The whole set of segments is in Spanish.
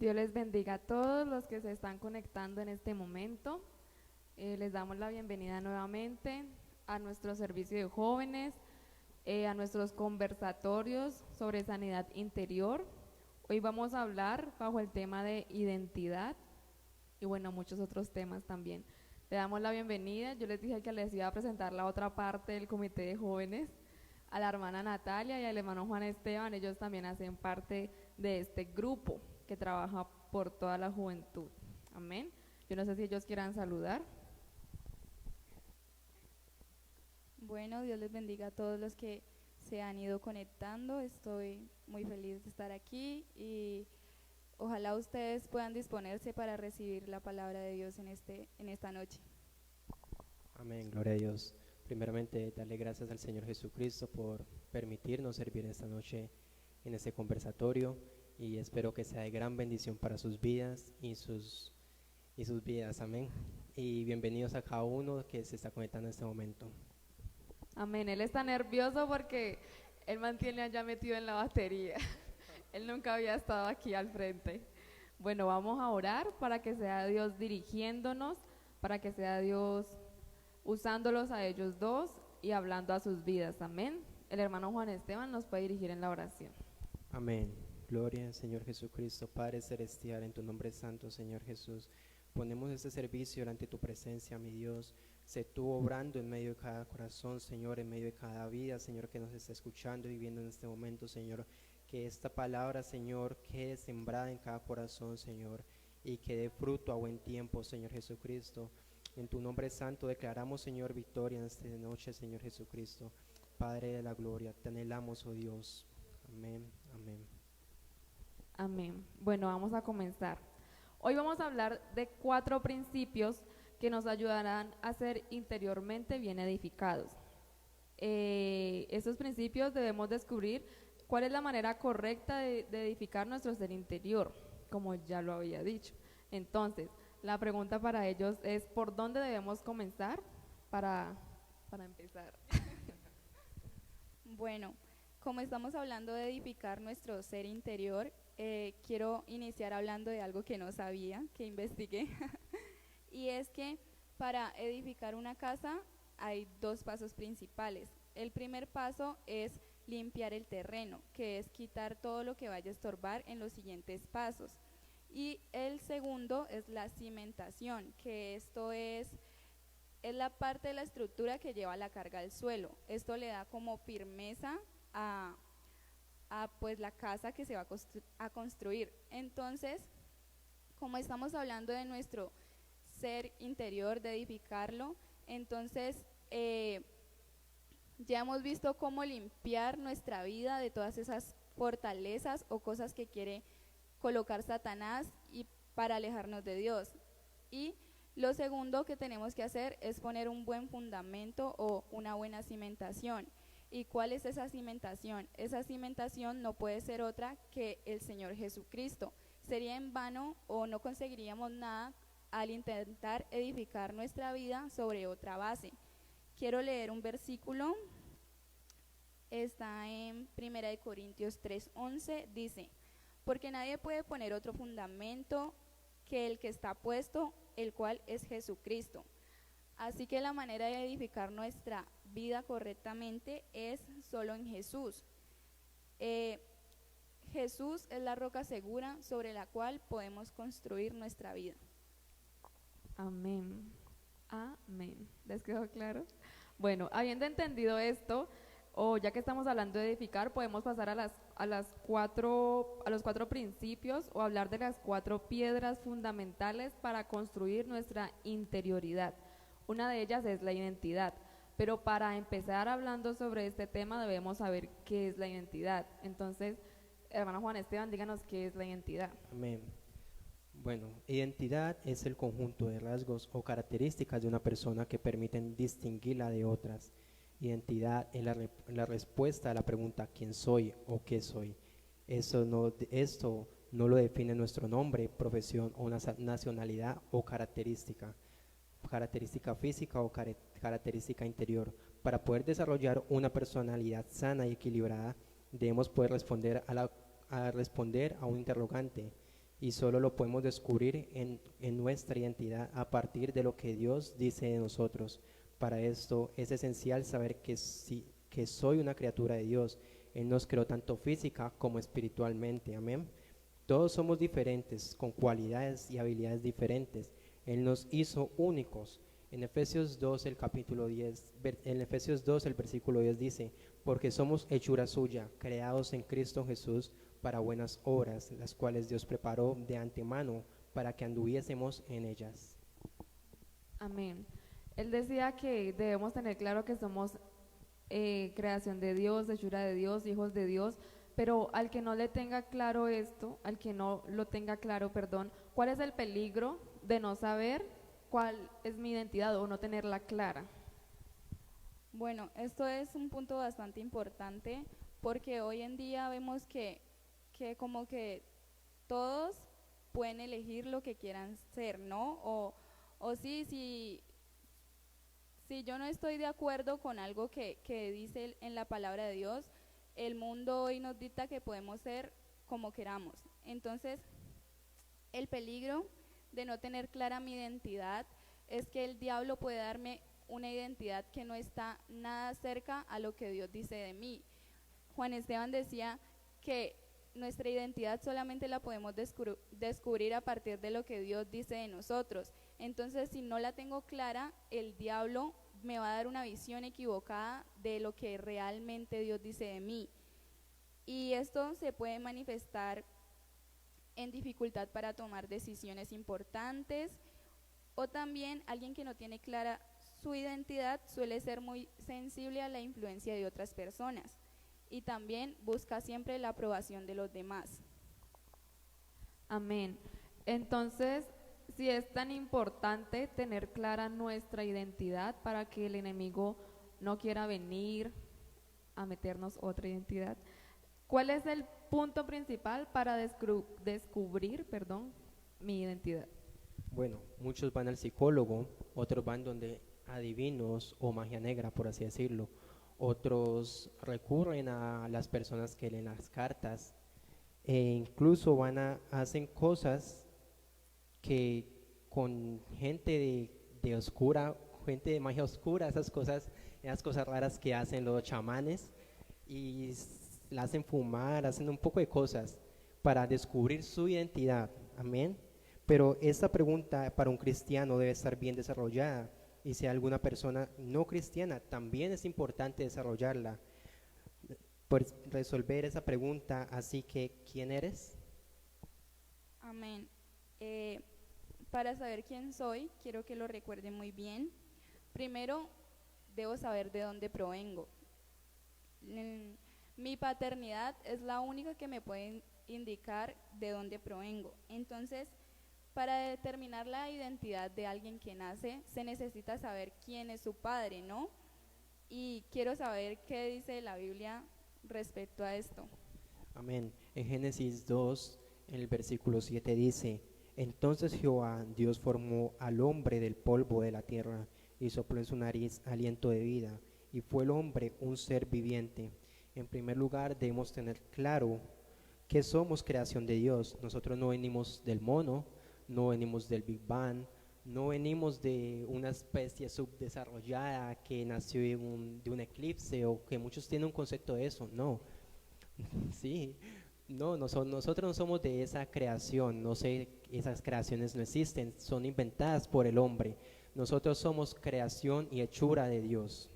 Dios les bendiga a todos los que se están conectando en este momento. Les damos la bienvenida nuevamente a nuestro servicio de jóvenes, a nuestros conversatorios sobre sanidad interior. Hoy vamos a hablar bajo el tema de identidad y bueno, muchos otros temas también. Le damos la bienvenida. Yo les dije que les iba a presentar la otra parte del comité de jóvenes, a la hermana Natalia y al hermano Juan Esteban. Ellos también hacen parte de este grupo que trabaja por toda la juventud. Amén. Yo no sé si ellos quieran saludar. Bueno, Dios les bendiga a todos los que se han ido conectando. Estoy muy feliz de estar aquí y ojalá ustedes puedan disponerse para recibir la palabra de Dios en esta noche. Amén, gloria a Dios. Primeramente, darle gracias al Señor Jesucristo por permitirnos servir esta noche en este conversatorio y espero que sea de gran bendición para sus vidas y sus vidas. Amén. Y bienvenidos a cada uno que se está conectando en este momento. Amén. Él está nervioso porque él mantiene allá metido en la batería. Él nunca había estado aquí al frente. Bueno, vamos a orar para que sea Dios dirigiéndonos, para que sea Dios usándolos a ellos dos y hablando a sus vidas. Amén. El hermano Juan Esteban nos puede dirigir en la oración. Amén. Gloria al Señor Jesucristo, Padre Celestial, en tu nombre santo, Señor Jesús. Ponemos este servicio ante tu presencia, mi Dios. Sé tú obrando en medio de cada corazón, Señor, en medio de cada vida, Señor, que nos está escuchando y viviendo en este momento, Señor. Que esta palabra, Señor, quede sembrada en cada corazón, Señor, y que dé fruto a buen tiempo, Señor Jesucristo. En tu nombre santo declaramos, Señor, victoria en esta noche, Señor Jesucristo. Padre de la gloria, te anhelamos, oh Dios. Amén, amén. Amén. Bueno, vamos a comenzar. Hoy vamos a hablar de 4 principios que nos ayudarán a ser interiormente bien edificados. Estos principios debemos descubrir cuál es la manera correcta de edificar nuestro ser interior, como ya lo había dicho. Entonces, la pregunta para ellos es, ¿por dónde debemos comenzar para empezar? Bueno, como estamos hablando de edificar nuestro ser interior, quiero iniciar hablando de algo que no sabía, que investigué, y es que para edificar una casa hay 2 pasos principales. El primer paso es limpiar el terreno, que es quitar todo lo que vaya a estorbar en los siguientes pasos. Y el segundo es la cimentación, que esto es la parte de la estructura que lleva la carga al suelo. Esto le da como firmeza a pues la casa que se va a construir. Entonces, como estamos hablando de nuestro ser interior, de edificarlo, entonces ya hemos visto cómo limpiar nuestra vida de todas esas fortalezas o cosas que quiere colocar Satanás y para alejarnos de Dios. Y lo segundo que tenemos que hacer es poner un buen fundamento o una buena cimentación. ¿Y cuál es esa cimentación? Esa cimentación no puede ser otra que el Señor Jesucristo. Sería en vano o no conseguiríamos nada al intentar edificar nuestra vida sobre otra base. Quiero leer un versículo, está en 1 Corintios 3:11, dice: porque nadie puede poner otro fundamento que el que está puesto, el cual es Jesucristo. Así que la manera de edificar nuestra vida correctamente es solo en Jesús. Jesús es la roca segura sobre la cual podemos construir nuestra vida. Amén. Amén. ¿Les quedó claro? Bueno, habiendo entendido esto, o ya que estamos hablando de edificar, podemos pasar a los 4 principios o hablar de las 4 piedras fundamentales para construir nuestra interioridad. Una de ellas es la identidad, pero para empezar hablando sobre este tema debemos saber qué es la identidad. Entonces, hermano Juan Esteban, díganos qué es la identidad. Amén. Bueno, identidad es el conjunto de rasgos o características de una persona que permiten distinguirla de otras. Identidad es la respuesta a la pregunta ¿quién soy o qué soy? Esto no lo define nuestro nombre, profesión o una nacionalidad o característica física o característica interior. Para poder desarrollar una personalidad sana y equilibrada, debemos poder responder a un interrogante: y solo lo podemos descubrir en nuestra identidad a partir de lo que Dios dice de nosotros. Para esto es esencial saber que soy una criatura de Dios. Él nos creó tanto física como espiritualmente, amén. Todos somos diferentes, con cualidades y habilidades diferentes. Él nos hizo únicos. En Efesios 2, el versículo 10 dice, porque somos hechura suya, creados en Cristo Jesús para buenas obras, las cuales Dios preparó de antemano para que anduviésemos en ellas. Amén. Él decía que debemos tener claro que somos creación de Dios, hechura de Dios, hijos de Dios, pero al que no le tenga claro esto, al que no lo tenga claro, perdón, ¿cuál es el peligro de no saber cuál es mi identidad o no tenerla clara? Bueno, esto es un punto bastante importante porque hoy en día vemos que como que todos pueden elegir lo que quieran ser, ¿no? O sí, si yo no estoy de acuerdo con algo que dice en la palabra de Dios, el mundo hoy nos dicta que podemos ser como queramos. Entonces, el peligro de no tener clara mi identidad es que el diablo puede darme una identidad que no está nada cerca a lo que Dios dice de mí. Juan Esteban decía que nuestra identidad solamente la podemos descubrir a partir de lo que Dios dice de nosotros. Entonces, si no la tengo clara, el diablo me va a dar una visión equivocada de lo que realmente Dios dice de mí. Y esto se puede manifestar en dificultad para tomar decisiones importantes, o también alguien que no tiene clara su identidad suele ser muy sensible a la influencia de otras personas y también busca siempre la aprobación de los demás. Amén. Entonces, si es tan importante tener clara nuestra identidad para que el enemigo no quiera venir a meternos otra identidad, ¿cuál es el punto principal para descubrir mi identidad? Bueno, muchos van al psicólogo, otros van donde adivinos o magia negra, por así decirlo. Otros recurren a las personas que leen las cartas e incluso hacen cosas que con gente de oscura, gente de magia oscura, esas cosas raras que hacen los chamanes y la hacen fumar, hacen un poco de cosas para descubrir su identidad, amén. Pero esta pregunta para un cristiano debe estar bien desarrollada, y si alguna persona no cristiana también es importante desarrollarla por resolver esa pregunta. Así que, ¿quién eres? Amén. Para saber quién soy, quiero que lo recuerden muy bien. Primero, debo saber de dónde provengo. Mi paternidad es la única que me puede indicar de dónde provengo. Entonces, para determinar la identidad de alguien que nace, se necesita saber quién es su padre, ¿no? Y quiero saber qué dice la Biblia respecto a esto. Amén. En Génesis 2, en el versículo 7 dice, entonces Jehová, Dios formó al hombre del polvo de la tierra y sopló en su nariz aliento de vida, y fue el hombre un ser viviente. En primer lugar, debemos tener claro que somos creación de Dios. Nosotros no venimos del mono, no venimos del Big Bang, no venimos de una especie subdesarrollada que nació de un eclipse, o que muchos tienen un concepto de eso. No, sí, no, nosotros no somos de esa creación. No sé, esas creaciones no existen, son inventadas por el hombre. Nosotros somos creación y hechura de Dios.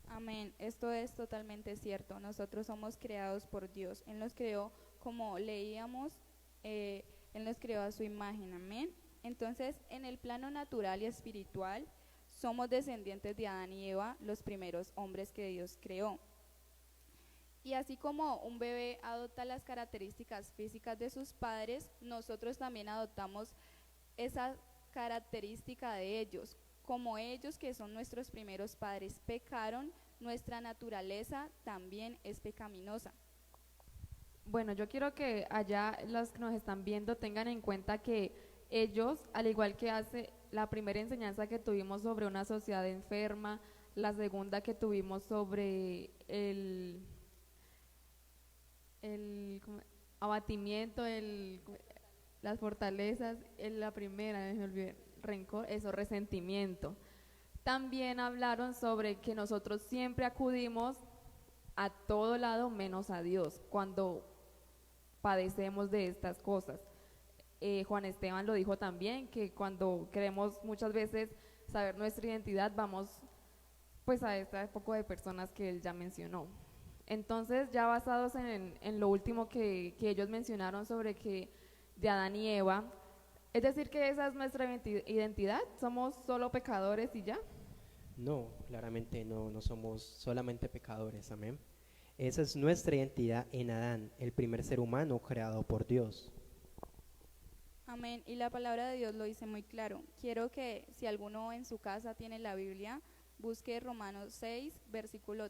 Amén, esto es totalmente cierto. Nosotros somos creados por Dios. Él nos creó, como leíamos, Él nos creó a su imagen, amén. Entonces, en el plano natural y espiritual, somos descendientes de Adán y Eva, los primeros hombres que Dios creó. Y así como un bebé adopta las características físicas de sus padres, nosotros también adoptamos esa característica de ellos. Como ellos, que son nuestros primeros padres, pecaron, nuestra naturaleza también es pecaminosa. Bueno, yo quiero que allá los que nos están viendo tengan en cuenta que ellos, al igual que hace la primera enseñanza que tuvimos sobre una sociedad enferma, la segunda que tuvimos sobre el abatimiento, las fortalezas, en la primera, me olvidé, rencor, eso, resentimiento. También hablaron sobre que nosotros siempre acudimos a todo lado menos a Dios cuando padecemos de estas cosas. Juan Esteban lo dijo también, que cuando queremos muchas veces saber nuestra identidad, vamos pues a este poco de personas que él ya mencionó. Entonces, ya basados en lo último que ellos mencionaron sobre que de Adán y Eva, es decir que esa es nuestra identidad, somos solo pecadores y ya. No, claramente no, no somos solamente pecadores, amén. Esa es nuestra identidad en Adán, el primer ser humano creado por Dios. Amén. Y la palabra de Dios lo dice muy claro. Quiero que si alguno en su casa tiene la Biblia, busque Romanos 6, versículo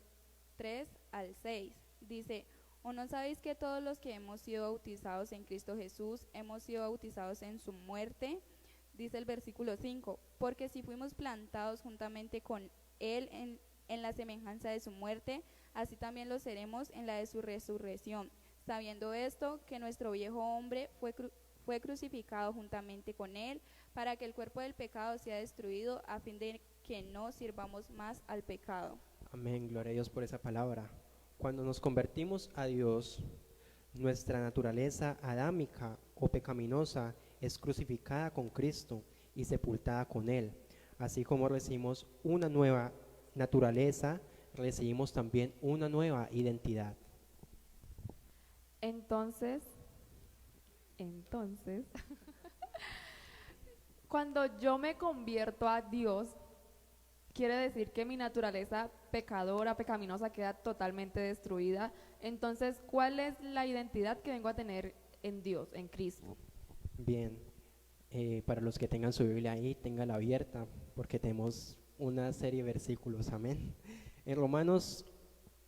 3 al 6. Dice, ¿o no sabéis que todos los que hemos sido bautizados en Cristo Jesús, hemos sido bautizados en su muerte? Dice el versículo 5, porque si fuimos plantados juntamente con Él en la semejanza de su muerte, así también lo seremos en la de su resurrección. Sabiendo esto, que nuestro viejo hombre fue crucificado juntamente con Él, para que el cuerpo del pecado sea destruido, a fin de que no sirvamos más al pecado. Amén, gloria a Dios por esa palabra. Cuando nos convertimos a Dios, nuestra naturaleza adámica o pecaminosa es crucificada con Cristo y sepultada con Él. Así como recibimos una nueva naturaleza, recibimos también una nueva identidad. Entonces, cuando yo me convierto a Dios, quiere decir que mi naturaleza pecadora, pecaminosa queda totalmente destruida. Entonces, ¿cuál es la identidad que vengo a tener en Dios, en Cristo? Bien, para los que tengan su Biblia ahí, ténganla abierta, porque tenemos una serie de versículos, amén. En Romanos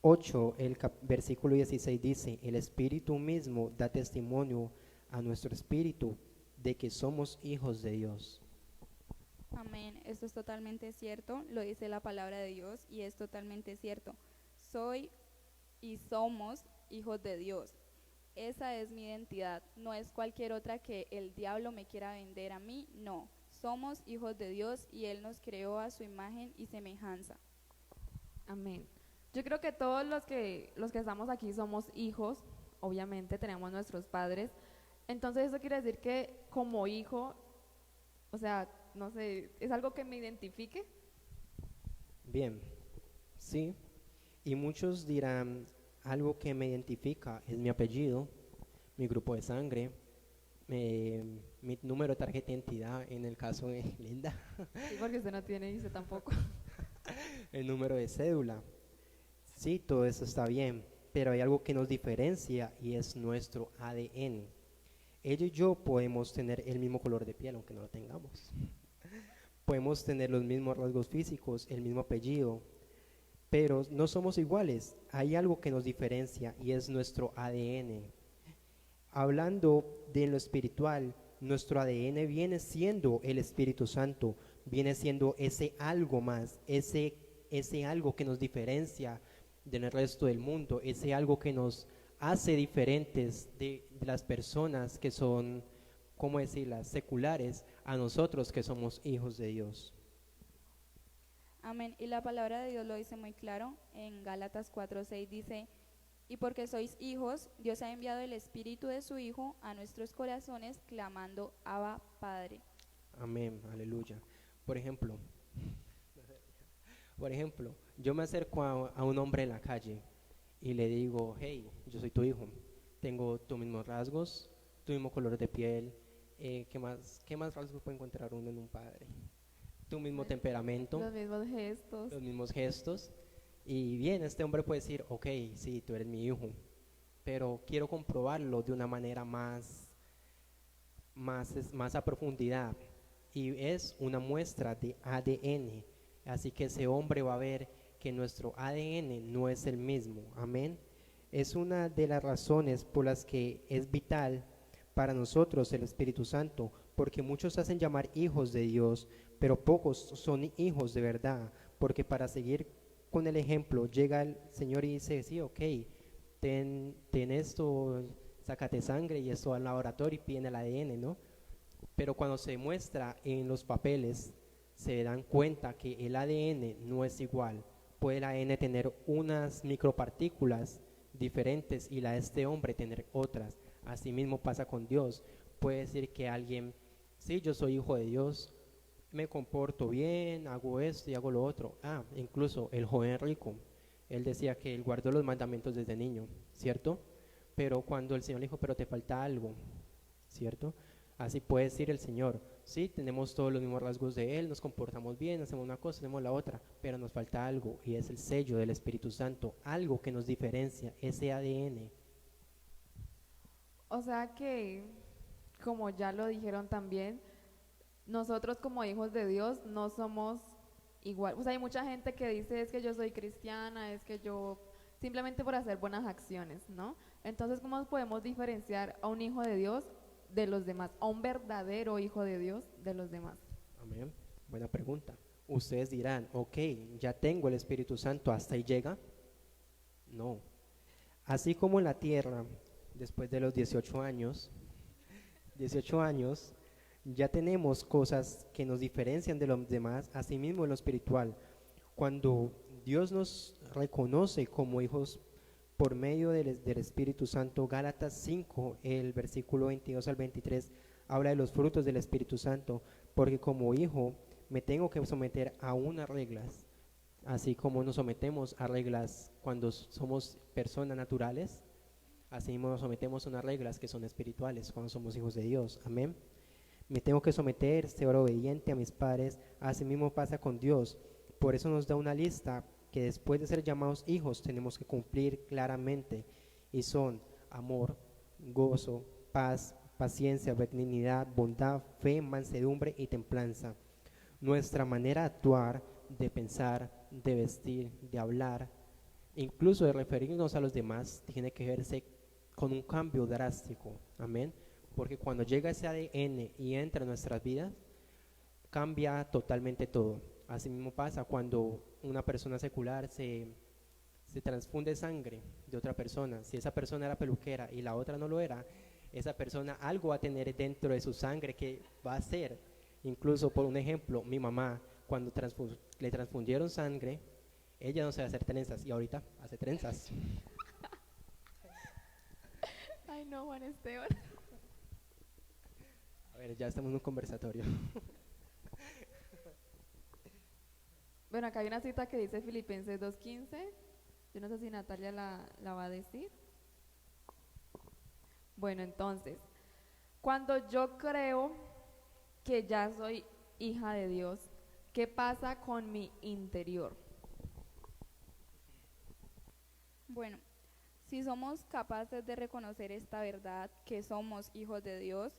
8, el versículo 16 dice, el Espíritu mismo da testimonio a nuestro espíritu de que somos hijos de Dios. Amén. Esto es totalmente cierto, lo dice la palabra de Dios y es totalmente cierto. Soy y somos hijos de Dios. Esa es mi identidad, no es cualquier otra que el diablo me quiera vender a mí, no. Somos hijos de Dios y Él nos creó a su imagen y semejanza. Amén. Yo creo que todos los que estamos aquí somos hijos, obviamente tenemos nuestros padres. Entonces eso quiere decir que como hijo, o sea, no sé, ¿es algo que me identifique? Bien, sí, y muchos dirán, algo que me identifica es mi apellido, mi grupo de sangre, mi número de tarjeta de identidad en el caso de Linda, Sí, porque usted no tiene y usted tampoco. el número de cédula. Sí, todo eso está bien, pero hay algo que nos diferencia y es nuestro ADN. Ella y yo podemos tener el mismo color de piel, aunque no lo tengamos. Podemos tener los mismos rasgos físicos, el mismo apellido, pero no somos iguales. Hay algo que nos diferencia y es nuestro ADN. Hablando de lo espiritual, nuestro ADN viene siendo el Espíritu Santo, viene siendo ese algo más, ese algo que nos diferencia del resto del mundo, ese algo que nos hace diferentes de las personas que son, ¿cómo decirlas?, seculares, a nosotros que somos hijos de Dios. Amén. Y la palabra de Dios lo dice muy claro. En Gálatas 4:6 dice, y porque sois hijos, Dios ha enviado el Espíritu de su Hijo a nuestros corazones, clamando, Abba, Padre. Amén, aleluya. Por ejemplo, yo me acerco a un hombre en la calle y le digo, hey, yo soy tu hijo, tengo tus mismos rasgos, tu mismo color de piel, ¿qué más rasgos puede encontrar uno en un padre? Tu mismo temperamento, Los mismos gestos. y bien, este hombre puede decir, ok, sí, tú eres mi hijo, pero quiero comprobarlo de una manera más a profundidad, y es una muestra de ADN, así que ese hombre va a ver que nuestro ADN no es el mismo, amén. Es una de las razones por las que es vital para nosotros el Espíritu Santo, porque muchos hacen llamar hijos de Dios, pero pocos son hijos de verdad, porque para seguir con el ejemplo, llega el Señor y dice, sí, ok, ten esto, sácate sangre y eso al laboratorio y piden el ADN, ¿no? Pero cuando se muestra en los papeles, se dan cuenta que el ADN no es igual. Puede el ADN tener unas micropartículas diferentes y la de este hombre tener otras. Asimismo pasa con Dios. Puede decir que alguien, sí, yo soy hijo de Dios, me comporto bien, hago esto y hago lo otro. Incluso el joven rico, él decía que él guardó los mandamientos desde niño, ¿cierto? Pero cuando el Señor le dijo, pero te falta algo, ¿cierto? Así puede decir el Señor, sí, tenemos todos los mismos rasgos de Él, nos comportamos bien, hacemos una cosa, hacemos la otra, pero nos falta algo y es el sello del Espíritu Santo, algo que nos diferencia, ese ADN. O sea que, como ya lo dijeron también, nosotros como hijos de Dios no somos igual. O sea, hay mucha gente que dice es que yo soy cristiana, es que yo simplemente por hacer buenas acciones, ¿no? Entonces, ¿cómo podemos diferenciar a un hijo de Dios de los demás, a un verdadero hijo de Dios de los demás? Amén. Buena pregunta. Ustedes dirán, ok, ya tengo el Espíritu Santo, ¿hasta ahí llega? No. Así como en la tierra, después de los 18 años, ya tenemos cosas que nos diferencian de los demás, asimismo en lo espiritual. Cuando Dios nos reconoce como hijos por medio del Espíritu Santo, Gálatas 5, el versículo 22 al 23, habla de los frutos del Espíritu Santo, porque como hijo me tengo que someter a unas reglas, así como nos sometemos a reglas cuando somos personas naturales, así mismo nos sometemos a unas reglas que son espirituales cuando somos hijos de Dios. Amén. Me tengo que someter, ser obediente a mis padres, así mismo pasa con Dios. Por eso nos da una lista que después de ser llamados hijos tenemos que cumplir claramente, y son amor, gozo, paz, paciencia, benignidad, bondad, fe, mansedumbre y templanza. Nuestra manera de actuar, de pensar, de vestir, de hablar, incluso de referirnos a los demás, tiene que verse con un cambio drástico. Amén. Porque cuando llega ese ADN y entra en nuestras vidas, cambia totalmente todo. Así mismo pasa cuando una persona secular se transfunde sangre de otra persona. Si esa persona era peluquera y la otra no lo era, esa persona algo va a tener dentro de su sangre que va a hacer. Incluso, por un ejemplo, mi mamá, cuando le transfundieron sangre, ella no sabe hacer trenzas y ahorita hace trenzas. Ay, no, Juan Esteban. A ver, ya estamos en un conversatorio. Bueno, acá hay una cita que dice Filipenses 2:15. Yo no sé si Natalia la va a decir. Bueno, entonces, cuando yo creo que ya soy hija de Dios, ¿qué pasa con mi interior? Bueno, si somos capaces de reconocer esta verdad, que somos hijos de Dios,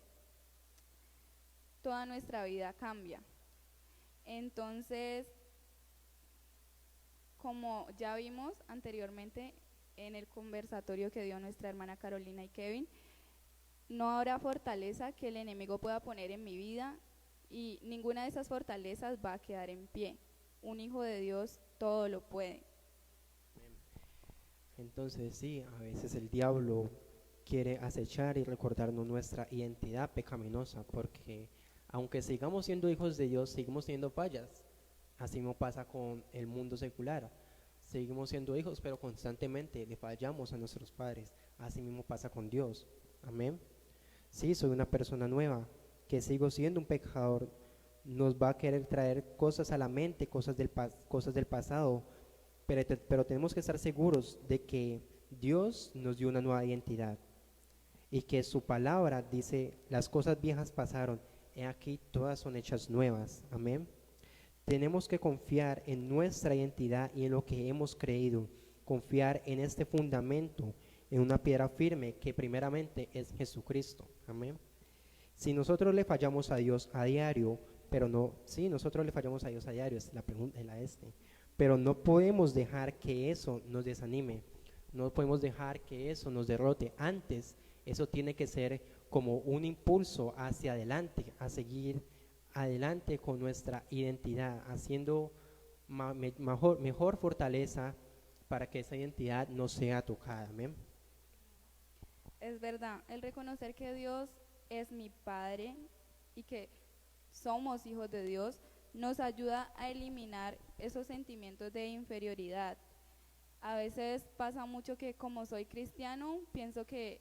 toda nuestra vida cambia. Entonces, como ya vimos anteriormente en el conversatorio que dio nuestra hermana Carolina y Kevin, no habrá fortaleza que el enemigo pueda poner en mi vida y ninguna de esas fortalezas va a quedar en pie. Un hijo de Dios todo lo puede. Entonces sí, a veces el diablo quiere acechar y recordarnos nuestra identidad pecaminosa, porque aunque sigamos siendo hijos de Dios, seguimos teniendo fallas. Así mismo pasa con el mundo secular. Seguimos siendo hijos, pero constantemente le fallamos a nuestros padres. Así mismo pasa con Dios. Amén. Sí, soy una persona nueva, que sigo siendo un pecador. Nos va a querer traer cosas a la mente, cosas del pasado, pero tenemos que estar seguros de que Dios nos dio una nueva identidad y que su palabra dice, las cosas viejas pasaron, he aquí todas son hechas nuevas. Amén. Tenemos que confiar en nuestra identidad y en lo que hemos creído, confiar en este fundamento, en una piedra firme que primeramente es Jesucristo. Amén. Si nosotros le fallamos a Dios a diario, nosotros le fallamos a Dios a diario, es la pregunta, pero no podemos dejar que eso nos desanime, no podemos dejar que eso nos derrote. Antes, eso tiene que ser como un impulso hacia adelante, a seguir adelante con nuestra identidad, haciendo mejor fortaleza para que esa identidad no sea tocada. Amén. Es verdad, el reconocer que Dios es mi Padre y que somos hijos de Dios nos ayuda a eliminar esos sentimientos de inferioridad. A veces pasa mucho que como soy cristiano, pienso que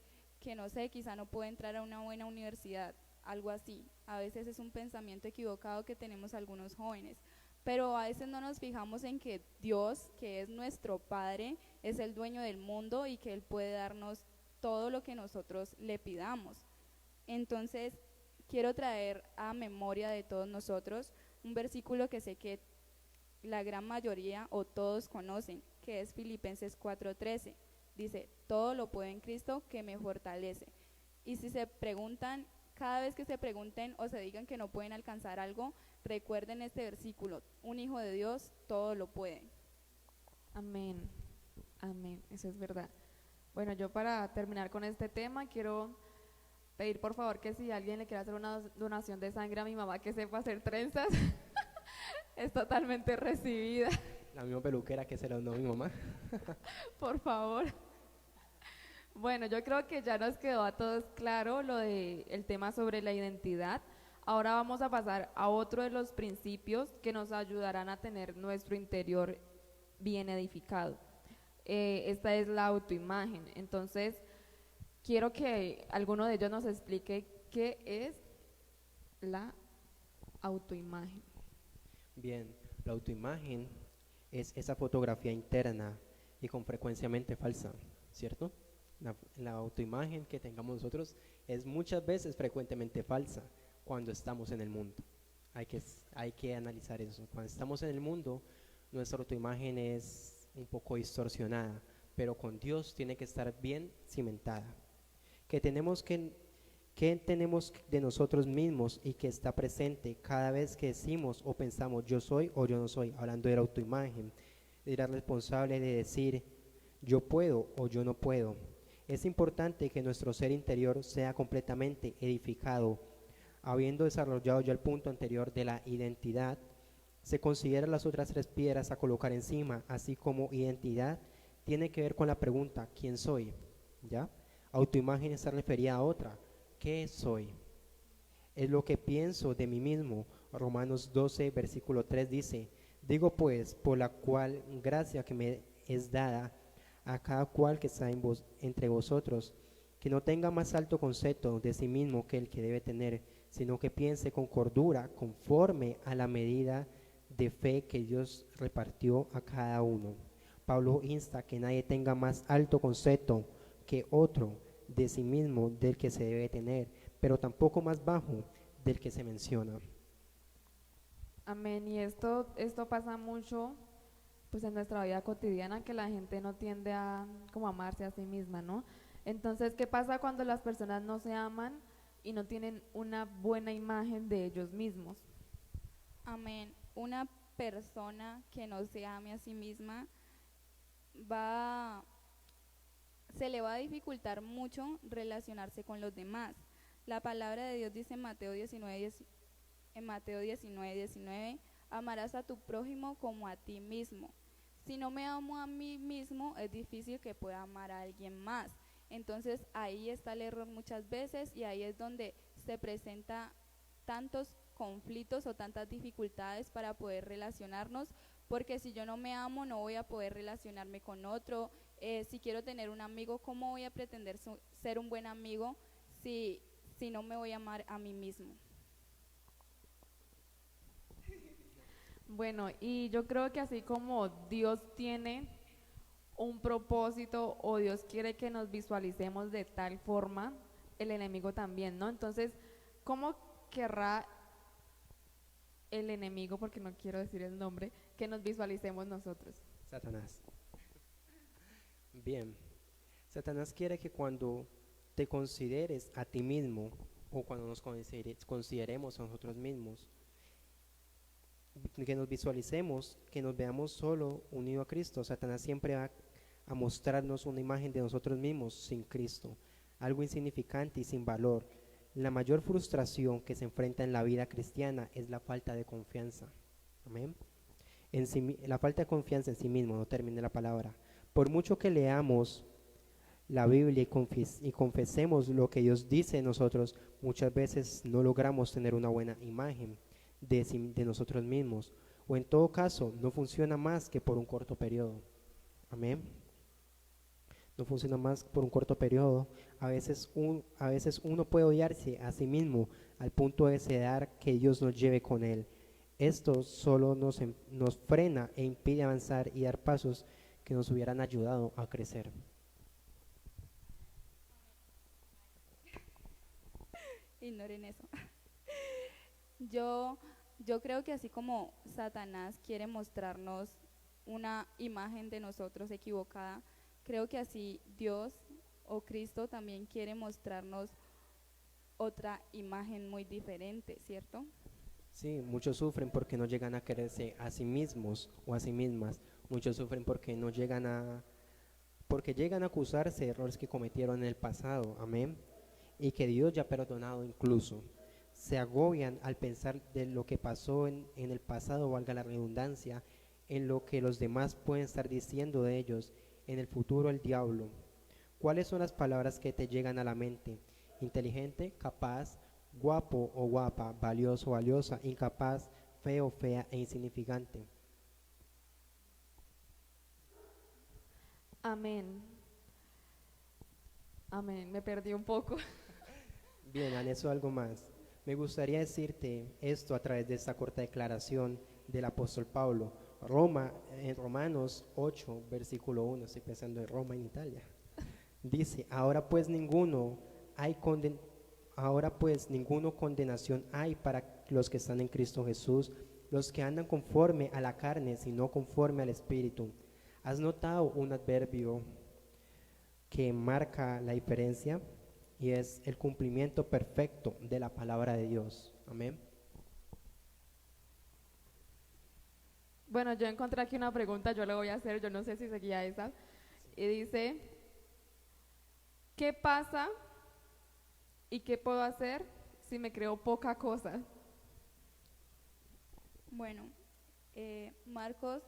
no sé, quizá no puedo entrar a una buena universidad, algo así. A veces es un pensamiento equivocado que tenemos algunos jóvenes, pero a veces no nos fijamos en que Dios, que es nuestro Padre, es el dueño del mundo y que Él puede darnos todo lo que nosotros le pidamos. Entonces, quiero traer a memoria de todos nosotros un versículo que sé que la gran mayoría o todos conocen, que es Filipenses 4:13. Dice, todo lo puedo en Cristo que me fortalece. Y si se preguntan, cada vez que se pregunten o se digan que no pueden alcanzar algo, recuerden este versículo, un hijo de Dios todo lo puede. Amén, amén, eso es verdad. Bueno, yo para terminar con este tema quiero pedir por favor que si alguien le quiere hacer una donación de sangre a mi mamá que sepa hacer trenzas, es totalmente recibida, La misma peluquera que se la donó mi mamá. por favor. Bueno, yo creo que ya nos quedó a todos claro lo de el tema sobre la identidad. Ahora vamos a pasar a otro de los principios que nos ayudarán a tener nuestro interior bien edificado. Esta es la autoimagen. Entonces, quiero que alguno de ellos nos explique qué es la autoimagen. Bien, la autoimagen es esa fotografía interna y con frecuenciamente falsa, ¿cierto? La autoimagen que tengamos nosotros es muchas veces frecuentemente falsa cuando estamos en el mundo. Hay que analizar eso. Cuando estamos en el mundo, nuestra autoimagen es un poco distorsionada, pero con Dios tiene que estar bien cimentada. Que tenemos de nosotros mismos y que está presente cada vez que decimos o pensamos yo soy o yo no soy, hablando de la autoimagen, era responsable de decir yo puedo o yo no puedo. Es importante que nuestro ser interior sea completamente edificado. Habiendo desarrollado ya el punto anterior de la identidad, se consideran las otras tres piedras a colocar encima, así como identidad tiene que ver con la pregunta ¿quién soy? ¿Ya? Autoimagen está referida a otra, ¿qué soy? Es lo que pienso de mí mismo. Romanos 12, versículo 3 dice, digo pues, por la cual gracia que me es dada a cada cual que está entre vosotros, que no tenga más alto concepto de sí mismo que el que debe tener, sino que piense con cordura, conforme a la medida de fe que Dios repartió a cada uno. Pablo insta que nadie tenga más alto concepto que otro de sí mismo del que se debe tener, pero tampoco más bajo del que se menciona. Amén. Y esto pasa mucho pues en nuestra vida cotidiana, que la gente no tiende a como amarse a sí misma, ¿no? Entonces, ¿qué pasa cuando las personas no se aman y no tienen una buena imagen de ellos mismos? Amén. Una persona que no se ame a sí misma va se le va a dificultar mucho relacionarse con los demás. La palabra de Dios dice en Mateo 19:19, amarás a tu prójimo como a ti mismo. Si no me amo a mí mismo, es difícil que pueda amar a alguien más. Entonces ahí está el error muchas veces y ahí es donde se presenta tantos conflictos o tantas dificultades para poder relacionarnos, porque si yo no me amo no voy a poder relacionarme con otro. Si quiero tener un amigo, ¿cómo voy a pretender ser un buen amigo si no me voy a amar a mí mismo? Bueno, y yo creo que así como Dios tiene un propósito o Dios quiere que nos visualicemos de tal forma, el enemigo también, ¿no? Entonces, ¿cómo querrá el enemigo, porque no quiero decir el nombre, que nos visualicemos nosotros? Satanás. Bien, Satanás quiere que cuando te consideres a ti mismo o cuando nos consideremos a nosotros mismos, que nos visualicemos, que nos veamos solo unido a Cristo. Satanás siempre va a mostrarnos una imagen de nosotros mismos sin Cristo, algo insignificante y sin valor. La mayor frustración que se enfrenta en la vida cristiana es la falta de confianza. Amén. La falta de confianza en sí mismo, no termine la palabra. Por mucho que leamos la Biblia y confesemos lo que Dios dice de nosotros, muchas veces no logramos tener una buena imagen de nosotros mismos, o en todo caso no funciona más que por un corto periodo. Amén. No funciona más por un corto periodo. A veces uno puede odiarse a sí mismo al punto de desear que Dios nos lleve con Él. Esto solo nos frena e impide avanzar y dar pasos que nos hubieran ayudado a crecer. Ignoren eso. Yo, yo creo que así como Satanás quiere mostrarnos una imagen de nosotros equivocada, creo que así Dios o Cristo también quiere mostrarnos otra imagen muy diferente, ¿cierto? Sí, muchos sufren porque no llegan a quererse a sí mismos o a sí mismas. Muchos sufren porque llegan a acusarse de errores que cometieron en el pasado. Amén. Y que Dios ya ha perdonado incluso. Se agobian al pensar de lo que pasó en el pasado, valga la redundancia, en lo que los demás pueden estar diciendo de ellos, en el futuro el diablo. ¿Cuáles son las palabras que te llegan a la mente? Inteligente, capaz, guapo o guapa, valioso o valiosa, incapaz, feo, fea e insignificante. Amén. Amén. Me perdí un poco. Bien, anexo algo más. Me gustaría decirte esto a través de esta corta declaración del apóstol Pablo. En Romanos 8, versículo 1, estoy pensando en Roma, en Italia. Dice, ahora pues ninguno condenación hay para los que están en Cristo Jesús, los que andan conforme a la carne, sino conforme al Espíritu. ¿Has notado un adverbio que marca la diferencia? Y es el cumplimiento perfecto de la palabra de Dios. Amén. Bueno, yo encontré aquí una pregunta, yo la voy a hacer, yo no sé si seguía esa. Y dice, ¿qué pasa y qué puedo hacer si me creo poca cosa? Bueno, Marcos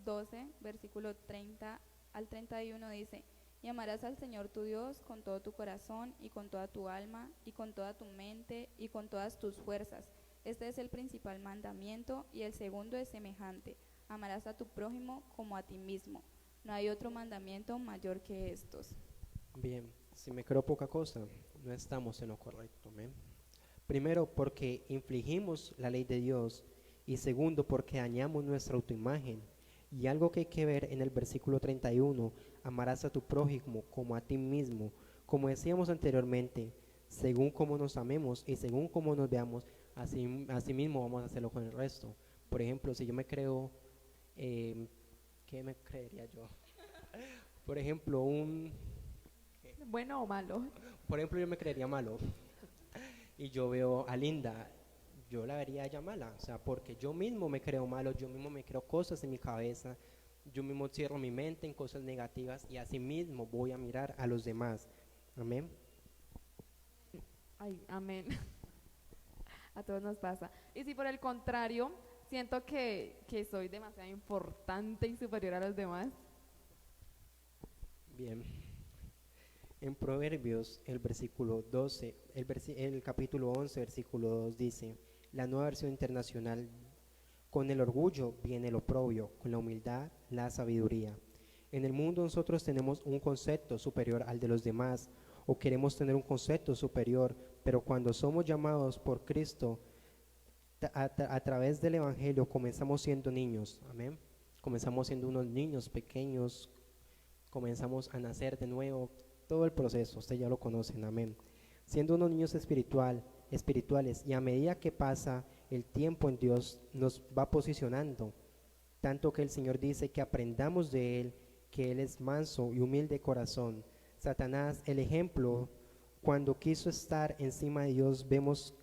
12, versículo 30 al 31 dice, y amarás al Señor tu Dios con todo tu corazón y con toda tu alma y con toda tu mente y con todas tus fuerzas. Este es el principal mandamiento y el segundo es semejante. Amarás a tu prójimo como a ti mismo. No hay otro mandamiento mayor que estos. Bien, si me creo poca cosa, no estamos en lo correcto. Amén. Primero, porque infligimos la ley de Dios, y segundo, porque dañamos nuestra autoimagen. Y algo que hay que ver en el versículo 31, amarás a tu prójimo como a ti mismo. Como decíamos anteriormente, según cómo nos amemos y según cómo nos veamos, así mismo vamos a hacerlo con el resto. Por ejemplo, si yo me creo, ¿qué me creería yo? Por ejemplo, ¿Bueno o malo? Por ejemplo, yo me creería malo y yo veo a Linda, yo la vería a ella mala, o sea, porque yo mismo me creo malo, yo mismo me creo cosas en mi cabeza, yo mismo cierro mi mente en cosas negativas y así mismo voy a mirar a los demás. Amén. Ay, amén. A todos nos pasa. Y si por el contrario, siento que soy demasiado importante y superior a los demás. Bien. En Proverbios, el versículo 12, el capítulo 11, versículo 2 dice, la nueva versión internacional, con el orgullo viene el oprobio, con la humildad la sabiduría. En el mundo nosotros tenemos un concepto superior al de los demás, o queremos tener un concepto superior, pero cuando somos llamados por Cristo, a través del Evangelio comenzamos siendo niños, amén. Comenzamos siendo unos niños pequeños, comenzamos a nacer de nuevo, todo el proceso, ustedes ya lo conocen, amén. Siendo unos niños espirituales, y a medida que pasa el tiempo en Dios, nos va posicionando, tanto que el Señor dice que aprendamos de Él, que Él es manso y humilde de corazón. Satanás, el ejemplo, cuando quiso estar encima de Dios, vemos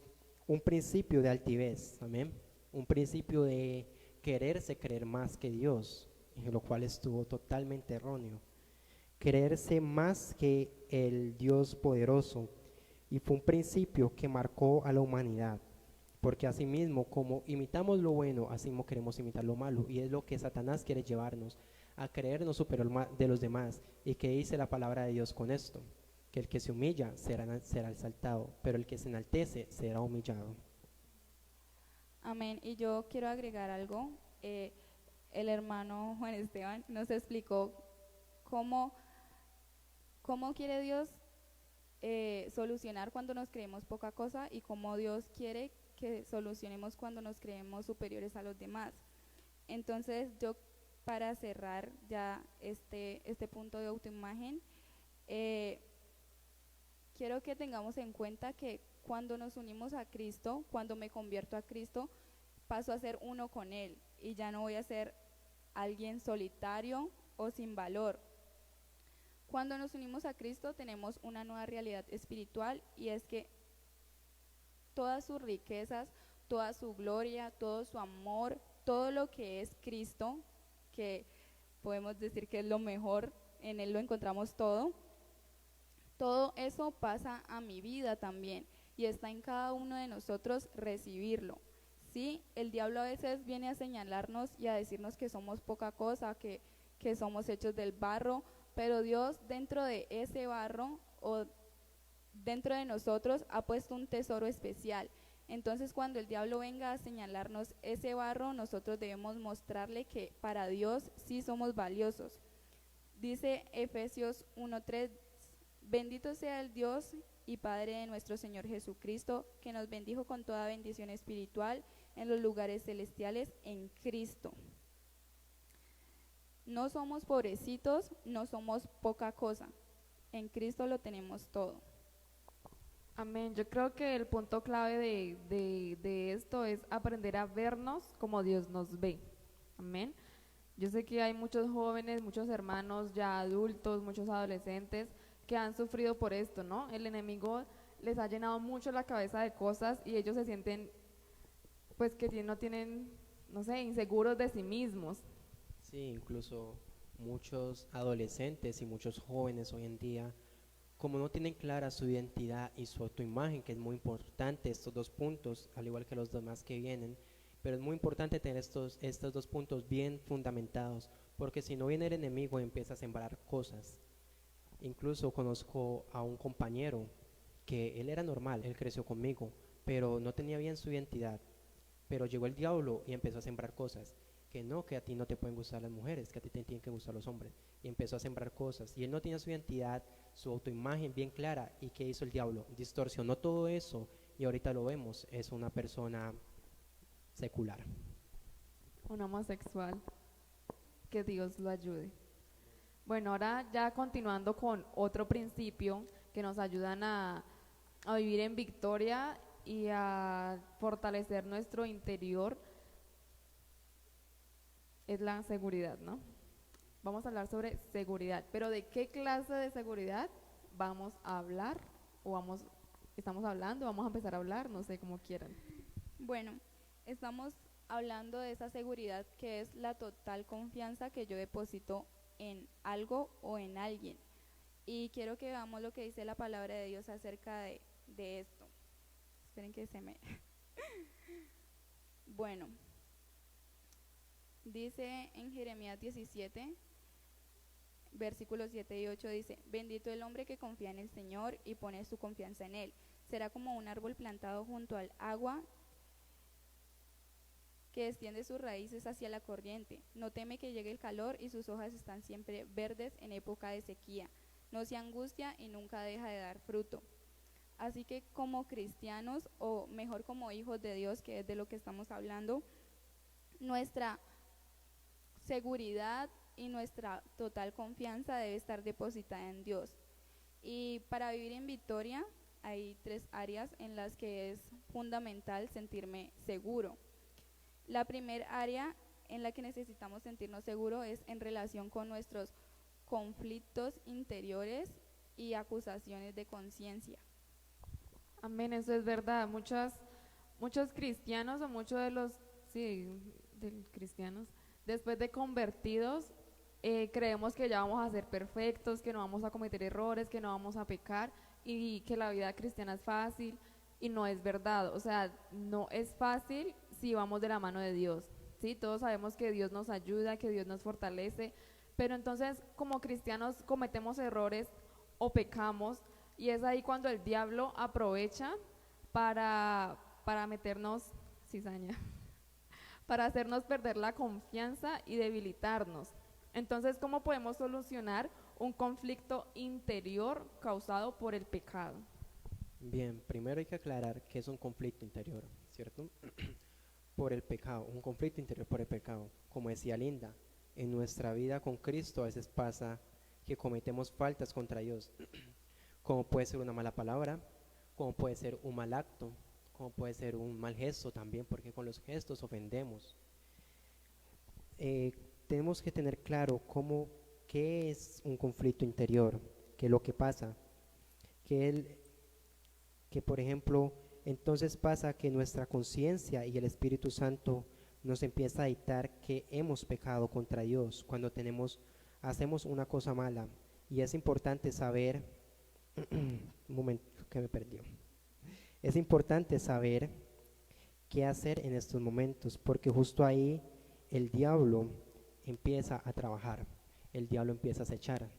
un principio de altivez, amén. Un principio de quererse creer más que Dios, en lo cual estuvo totalmente erróneo. Creerse más que el Dios poderoso, y fue un principio que marcó a la humanidad, porque asimismo como imitamos lo bueno, así mismo queremos imitar lo malo, y es lo que Satanás quiere llevarnos a creernos superior de los demás. ¿Y qué dice la palabra de Dios con esto? Que el que se humilla será exaltado, pero el que se enaltece será humillado. Amén. Y yo quiero agregar algo. El hermano Juan Esteban nos explicó cómo quiere Dios solucionar cuando nos creemos poca cosa y cómo Dios quiere que solucionemos cuando nos creemos superiores a los demás. Entonces yo, para cerrar ya este punto de autoimagen, quiero que tengamos en cuenta que cuando nos unimos a Cristo, cuando me convierto a Cristo, paso a ser uno con Él y ya no voy a ser alguien solitario o sin valor. Cuando nos unimos a Cristo tenemos una nueva realidad espiritual, y es que todas sus riquezas, toda su gloria, todo su amor, todo lo que es Cristo, que podemos decir que es lo mejor, en Él lo encontramos todo eso pasa a mi vida también, y está en cada uno de nosotros recibirlo. ¿Sí? El diablo a veces viene a señalarnos y a decirnos que somos poca cosa, que somos hechos del barro, pero Dios dentro de ese barro o dentro de nosotros ha puesto un tesoro especial. Entonces cuando el diablo venga a señalarnos ese barro, nosotros debemos mostrarle que para Dios sí somos valiosos. Dice Efesios 1:3, bendito sea el Dios y Padre de nuestro Señor Jesucristo, que nos bendijo con toda bendición espiritual en los lugares celestiales en Cristo. No somos pobrecitos, no somos poca cosa. En Cristo lo tenemos todo. Amén. Yo creo que el punto clave de esto es aprender a vernos como Dios nos ve. Amén. Yo sé que hay muchos jóvenes, muchos hermanos ya adultos, muchos adolescentes que han sufrido por esto, ¿no? El enemigo les ha llenado mucho la cabeza de cosas y ellos se sienten, pues, que no tienen, no sé, inseguros de sí mismos. Sí, incluso muchos adolescentes y muchos jóvenes hoy en día, como no tienen clara su identidad y su autoimagen, que es muy importante estos dos puntos, al igual que los demás que vienen, pero es muy importante tener estos dos puntos bien fundamentados, porque si no viene el enemigo y empieza a sembrar cosas. Incluso conozco a un compañero que él era normal, él creció conmigo, pero no tenía bien su identidad, pero llegó el diablo y empezó a sembrar cosas, que a ti no te pueden gustar las mujeres, que a ti te tienen que gustar los hombres, y empezó a sembrar cosas, y él no tenía su identidad, su autoimagen bien clara. ¿Y qué hizo el diablo? Distorsionó todo eso, y ahorita lo vemos, es una persona secular. Un homosexual. Que Dios lo ayude. Bueno, ahora ya continuando con otro principio que nos ayudan a vivir en victoria y a fortalecer nuestro interior, es la seguridad, ¿no? Vamos a hablar sobre seguridad, pero ¿de qué clase de seguridad vamos a hablar? Estamos hablando, vamos a empezar a hablar, no sé, cómo quieran. Bueno, estamos hablando de esa seguridad que es la total confianza que yo deposito en algo o en alguien. Y quiero que veamos lo que dice la palabra de Dios acerca de esto. Esperen que se me... Bueno, dice en Jeremías 17, versículos 7 y 8, dice: bendito el hombre que confía en el Señor y pone su confianza en Él. Será como un árbol plantado junto al agua, que extiende sus raíces hacia la corriente. No teme que llegue el calor y sus hojas están siempre verdes en época de sequía. No se angustia y nunca deja de dar fruto. Así que como cristianos, o mejor como hijos de Dios, que es de lo que estamos hablando, nuestra seguridad y nuestra total confianza debe estar depositada en Dios. Y para vivir en victoria hay 3 áreas en las que es fundamental sentirme seguro. La primera área en la que necesitamos sentirnos seguros es en relación con nuestros conflictos interiores y acusaciones de conciencia. Amén, eso es verdad. Muchos cristianos o muchos de cristianos, después de convertidos, creemos que ya vamos a ser perfectos, que no vamos a cometer errores, que no vamos a pecar y que la vida cristiana es fácil, y no es verdad. O sea, no es fácil si vamos de la mano de Dios, ¿sí? Todos sabemos que Dios nos ayuda, que Dios nos fortalece, Pero entonces como cristianos cometemos errores o pecamos y es ahí cuando el diablo aprovecha para meternos cizaña, para hacernos perder la confianza y debilitarnos. Entonces, ¿cómo podemos solucionar un conflicto interior causado por el pecado? Bien, primero hay que aclarar que es un conflicto interior, ¿cierto? Por el pecado, un conflicto interior por el pecado. Como decía Linda, en nuestra vida con Cristo a veces pasa que cometemos faltas contra Dios, como puede ser una mala palabra, como puede ser un mal acto, como puede ser un mal gesto también, porque con los gestos ofendemos. Tenemos que tener claro qué es un conflicto interior, qué es lo que pasa, que por ejemplo, entonces pasa que nuestra conciencia y el Espíritu Santo nos empieza a dictar que hemos pecado contra Dios cuando hacemos una cosa mala. Y es importante saber, un momento que me perdió, es importante saber qué hacer en estos momentos, porque justo ahí el diablo empieza a trabajar, el diablo empieza a acechar.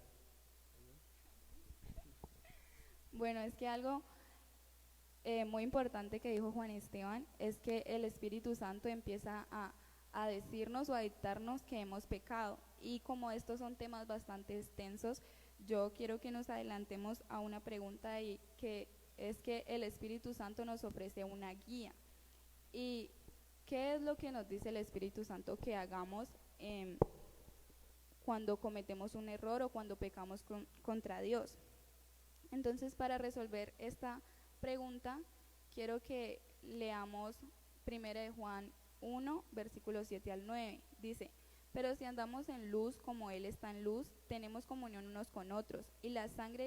Bueno, es que algo muy importante que dijo Juan Esteban es que el Espíritu Santo empieza a decirnos o a dictarnos que hemos pecado. Y como estos son temas bastante extensos, yo quiero que nos adelantemos a una pregunta y que es que el Espíritu Santo nos ofrece una guía. ¿Y qué es lo que nos dice el Espíritu Santo que hagamos cuando cometemos un error o cuando pecamos contra Dios? Entonces, para resolver esta pregunta, quiero que leamos 1 de Juan 1, versículos 7 al 9. Dice, pero si andamos en luz como Él está en luz, tenemos comunión unos con otros, y la sangre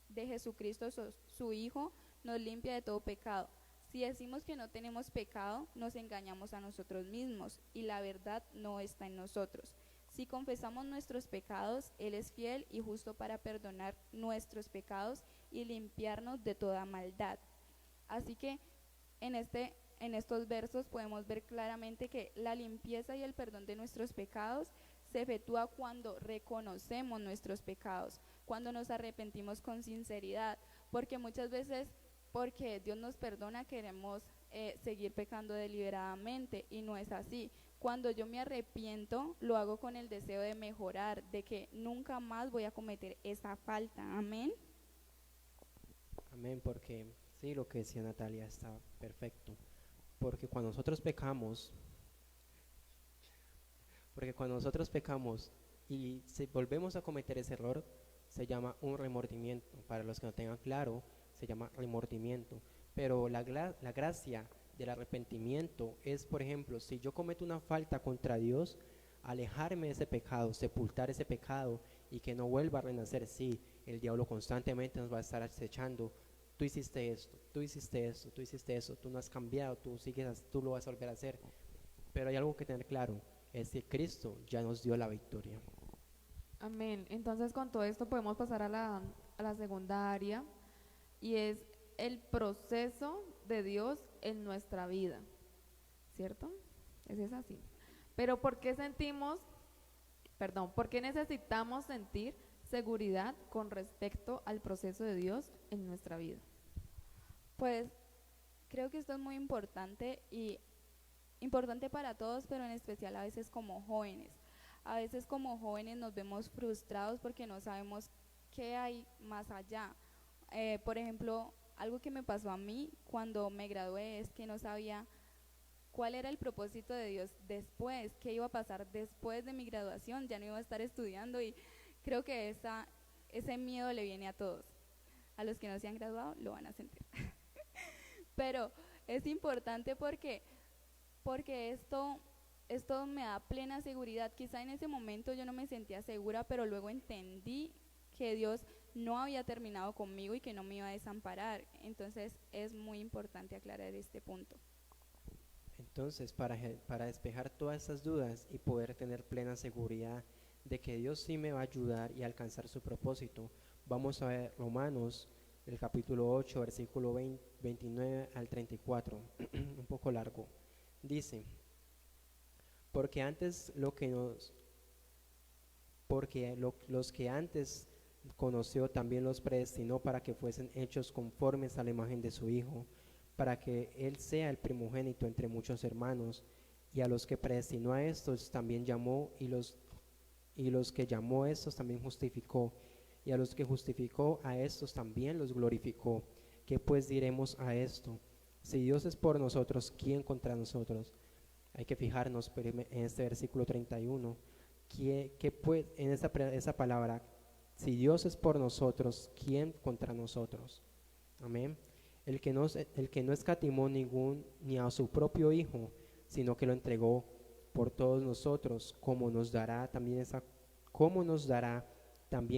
de Jesucristo, su Hijo, nos limpia de todo pecado. Si decimos que no tenemos pecado, nos engañamos a nosotros mismos, y la verdad no está en nosotros. Si confesamos nuestros pecados, Él es fiel y justo para perdonar nuestros pecados y limpiarnos de toda maldad. Así que en estos versos podemos ver claramente que la limpieza y el perdón de nuestros pecados se efectúa cuando reconocemos nuestros pecados, cuando nos arrepentimos con sinceridad, porque muchas veces, porque Dios nos perdona, queremos seguir pecando deliberadamente, y no es así. Cuando yo me arrepiento, lo hago con el deseo de mejorar, de que nunca más voy a cometer esa falta. Amén. Amén, porque sí, lo que decía Natalia está perfecto. Porque cuando nosotros pecamos, y si volvemos a cometer ese error, se llama un remordimiento. Para los que no tengan claro, se llama remordimiento. Pero la gracia del arrepentimiento es, por ejemplo, si yo cometo una falta contra Dios, alejarme de ese pecado, sepultar ese pecado y que no vuelva a renacer. Sí, el diablo constantemente nos va a estar acechando. Tú hiciste esto, tú hiciste esto, tú hiciste eso, tú no has cambiado, tú lo vas a volver a hacer. Pero hay algo que tener claro, es que Cristo ya nos dio la victoria. Amén. Entonces con todo esto podemos pasar a la segunda área y es el proceso de Dios en nuestra vida, ¿cierto? Ese es así. Pero ¿por qué necesitamos sentir seguridad con respecto al proceso de Dios en nuestra vida? Pues creo que esto es muy importante y importante para todos, pero en especial a veces como jóvenes. A veces como jóvenes nos vemos frustrados porque no sabemos qué hay más allá. Por ejemplo, algo que me pasó a mí cuando me gradué es que no sabía cuál era el propósito de Dios después, qué iba a pasar después de mi graduación. Ya no iba a estar estudiando y creo que ese miedo le viene a todos. A los que no se han graduado lo van a sentir. Pero es importante porque esto me da plena seguridad. Quizá en ese momento yo no me sentía segura, pero luego entendí que Dios no había terminado conmigo y que no me iba a desamparar. Entonces es muy importante aclarar este punto. Entonces, para despejar todas estas dudas y poder tener plena seguridad de que Dios sí me va a ayudar y alcanzar su propósito, vamos a ver Romanos, el capítulo 8, versículo 29 al 34, un poco largo. Dice, porque antes lo que nos porque los que antes conoció también los predestinó para que fuesen hechos conformes a la imagen de su Hijo, para que Él sea el primogénito entre muchos hermanos. Y a los que predestinó a estos también llamó, y los que llamó a estos también justificó, y a los que justificó a estos también los glorificó. ¿Qué pues diremos a esto? Si Dios es por nosotros, ¿quién contra nosotros? Hay que fijarnos en este versículo 31. ¿Qué pues, en esa palabra? Si Dios es por nosotros, ¿quién contra nosotros? Amén. El que no escatimó ni a su propio Hijo, sino que lo entregó por todos nosotros, ¿cómo nos dará también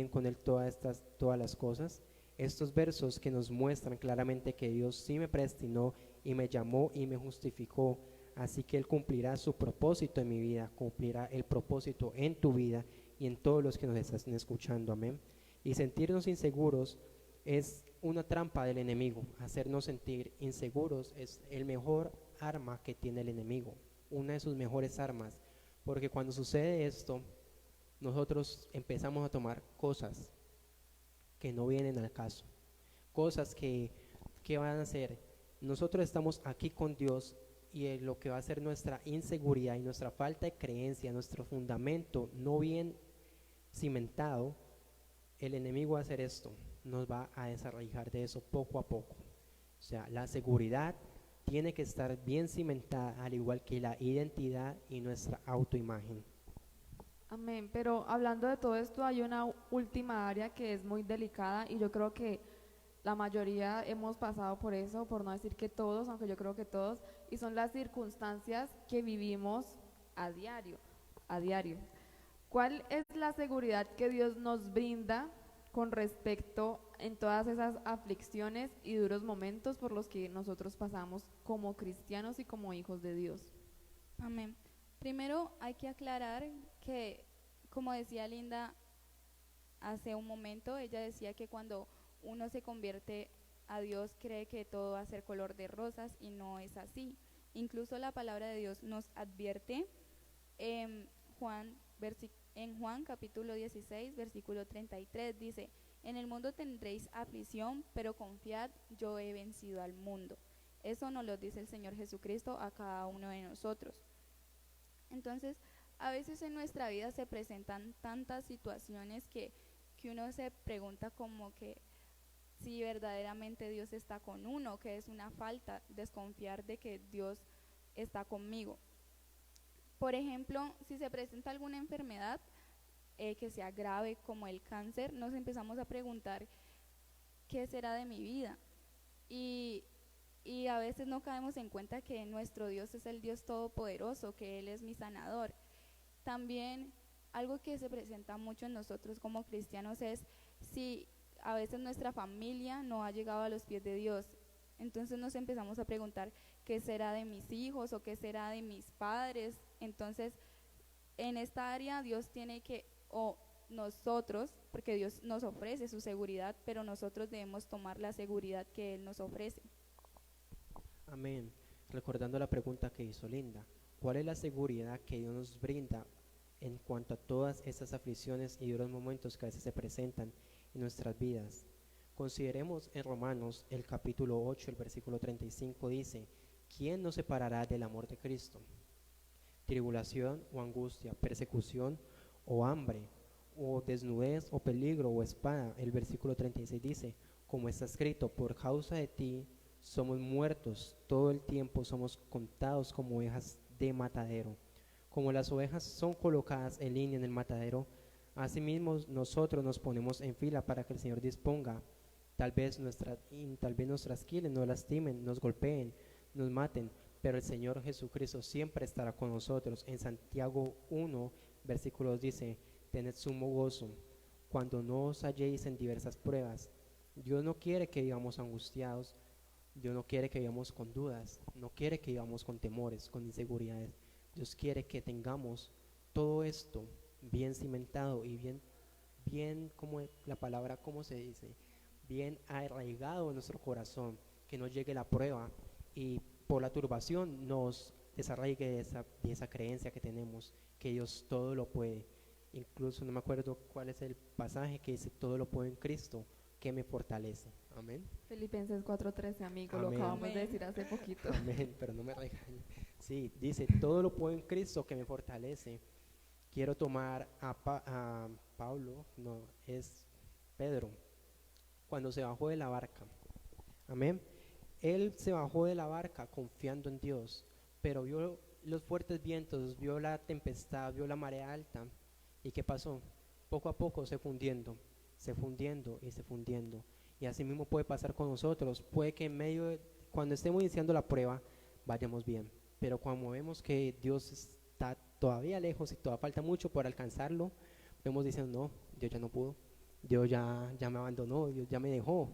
con Él todas las cosas? Estos versos que nos muestran claramente que Dios sí me predestinó y me llamó y me justificó, así que Él cumplirá su propósito en mi vida, cumplirá el propósito en tu vida y en todos los que nos están escuchando, amén. Y sentirnos inseguros es una trampa del enemigo. Hacernos sentir inseguros es el mejor arma que tiene el enemigo, una de sus mejores armas, porque cuando sucede esto, nosotros empezamos a tomar cosas que no vienen al caso, cosas que van a ser, nosotros estamos aquí con Dios y lo que va a ser nuestra inseguridad y nuestra falta de creencia, nuestro fundamento no bien cimentado, el enemigo va a hacer esto, nos va a desarraigar de eso poco a poco. O sea, la seguridad tiene que estar bien cimentada, al igual que la identidad y nuestra autoimagen. Amén, pero hablando de todo esto hay una última área que es muy delicada y yo creo que la mayoría hemos pasado por eso, por no decir que todos, aunque yo creo que todos, y son las circunstancias que vivimos a diario, a diario. ¿Cuál es la seguridad que Dios nos brinda con respecto en todas esas aflicciones y duros momentos por los que nosotros pasamos como cristianos y como hijos de Dios? Amén. Primero hay que aclarar que, como decía Linda hace un momento, ella decía que cuando uno se convierte a Dios cree que todo va a ser color de rosas y no es así. Incluso la palabra de Dios nos advierte en Juan capítulo 16, versículo 33, dice: en el mundo tendréis aflicción, pero confiad, yo he vencido al mundo. Eso nos lo dice el Señor Jesucristo a cada uno de nosotros. Entonces, a veces en nuestra vida se presentan tantas situaciones que uno se pregunta como que si verdaderamente Dios está con uno, que es una falta desconfiar de que Dios está conmigo. Por ejemplo, si se presenta alguna enfermedad que sea grave como el cáncer, nos empezamos a preguntar ¿qué será de mi vida? Y a veces no caemos en cuenta que nuestro Dios es el Dios todopoderoso, que Él es mi sanador. También algo que se presenta mucho en nosotros como cristianos es si a veces nuestra familia no ha llegado a los pies de Dios. Entonces nos empezamos a preguntar ¿qué será de mis hijos o qué será de mis padres? Entonces en esta área Dios tiene que, o nosotros, porque Dios nos ofrece su seguridad, pero nosotros debemos tomar la seguridad que Él nos ofrece. Amén. Recordando la pregunta que hizo Linda, ¿cuál es la seguridad que Dios nos brinda en cuanto a todas estas aflicciones y duros momentos que a veces se presentan en nuestras vidas? Consideremos en Romanos el capítulo 8, el versículo 35 dice: ¿quién nos separará del amor de Cristo? Tribulación o angustia, persecución o hambre, o desnudez o peligro o espada. El versículo 36 dice: como está escrito, por causa de ti somos muertos, todo el tiempo somos contados como ovejas de matadero. Como las ovejas son colocadas en línea en el matadero, asimismo nosotros nos ponemos en fila para que el Señor disponga. Tal vez nos trasquilen, nos lastimen, nos golpeen, nos maten, pero el Señor Jesucristo siempre estará con nosotros. En Santiago 1, versículos dice: tened sumo gozo cuando no os halléis en diversas pruebas. Dios no quiere que vivamos angustiados, Dios no quiere que vivamos con dudas, no quiere que vivamos con temores, con inseguridades. Dios quiere que tengamos todo esto bien cimentado y bien como la palabra, ¿cómo se dice? Bien arraigado en nuestro corazón, que no llegue la prueba y por la turbación nos desarraigue de esa creencia que tenemos, que Dios todo lo puede Incluso no me acuerdo cuál es el pasaje que dice, todo lo puedo en Cristo que me fortalece. Amén. Filipenses 4:13, amigo, lo Amén. acabamos de Amén. decir hace poquito. Amén, pero no me regañen. Sí, dice, todo lo puedo en Cristo que me fortalece. Quiero tomar a Pablo, no, es Pedro, cuando se bajó de la barca. Amén. Él se bajó de la barca confiando en Dios, pero vio los fuertes vientos, vio la tempestad, vio la marea alta. ¿Y qué pasó? Poco a poco se fundiendo y se fundiendo. Y así mismo puede pasar con nosotros. Puede que en medio, cuando estemos iniciando la prueba, vayamos bien. Pero cuando vemos que Dios está todavía lejos y todavía falta mucho por alcanzarlo, vemos diciendo, no, Dios ya no pudo, Dios ya me abandonó, Dios ya me dejó.